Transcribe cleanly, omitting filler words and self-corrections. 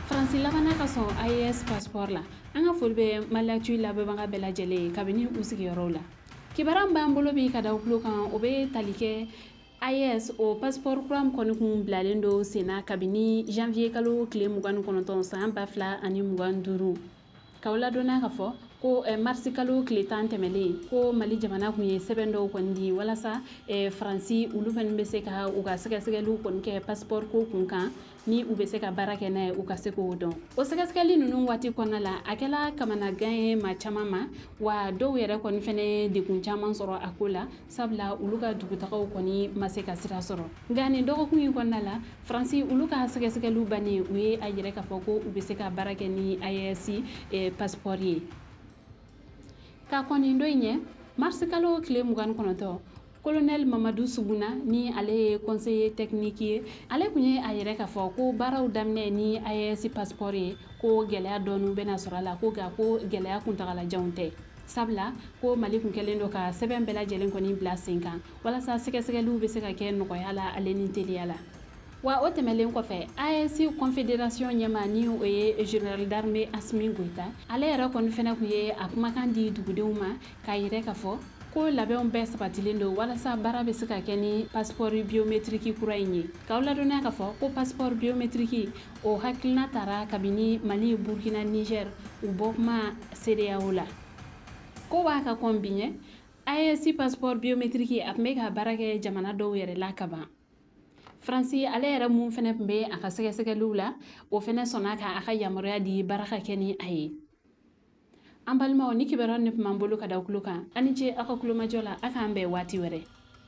Faransi labana ka sɔn IAS passport la an ka foli bɛ Maliactu lamɛnbaga bɛɛ lajɛlen kabini u sigiyɔrɔ la. Kibaruya min b'an bolo bi ka da u tulo kan o bɛ tali kɛ IAS o passeport kura min kɔni kun bilalen don sen na kabini janvier kalo tile 29 san 2025 k'aw ladɔnniya ka fɔ ko mars kalo tile 10 tɛmɛlen ko Mali jamana kun ye sɛbɛn dɔw kɔni di walasa Faransi olu fana bɛ se ka u ka sɛgɛsɛgɛliw kɔni kɛ passeport ko kun kan ni u bɛ se ka baara kɛ n'a ye u ka se k'o dɔn. O sɛgɛsɛgɛli ninnu waati kɔnɔna la a kɛla kamanagan ye maa caman ma wa dɔw yɛrɛ kɔni fɛnɛ degun caman sɔrɔ a ko la sabula olu ka dugutagaw kɔni ma se ka sira sɔrɔ. Nka nin dɔgɔkun in kɔnɔna la Faransi olu ka sɛgɛsɛgɛliw bannen u ye a yɛrɛ k'a fɔ ko u bɛ se ka baara kɛ ni IAS passeport ye. Ka kɔni dɔ in ɲɛ mars kalo tile 29 Colonel Mamadou Sougouna ni ale ye conseiller technique ye ale kun ye a yɛrɛ k'a fɔ ko baaraw daminɛ ni IAS passeport ye ko gɛlɛya dɔɔni bɛna sɔrɔ a la ko gɛlɛya kuntagalajanw tɛ sabula ko Mali kun kɛlen don ka sɛbɛn bɛɛ lajɛlen kɔni bila sen kan walasa sɛgɛsɛgɛliw bɛ se ka kɛ nɔgɔya la ale ni teliya la. Wa o tɛmɛlen kɔfɛ AES confédération ɲɛmaa ni o ye général d'armée Assimi Goïta ale yɛrɛ kɔni fɛnɛ kun ye a kumakan di dugudenw ma k'a yɛrɛ k'a fɔ ko labɛnw bɛɛ sabatilen don walasa baara bɛ se ka kɛ ni passeport biométrique kura in ye. K'aw ladɔnniya k'a fɔ ko passeport biométrique o hakilina taara kabini Mali, Burkina, Niger u bɔkuma CEDEAO la. Ko b'a ka kɔn bi ɲɛ AES passeport biométrique a tun bɛ ka baara kɛ jamana dɔw yɛrɛ la ka ban. Faransi ale yɛrɛ mun fɛnɛ tun bɛ a ka sɛgɛsɛgɛliw la o fɛnɛ sɔnna ka a ka yamaruya di baara ka kɛ ni a ye. An balimaw ni kibaruya ni tun b'an bolo ka da u tulo kan ani ce aw ka kulomajɔ la a k'an bɛn waati wɛrɛ.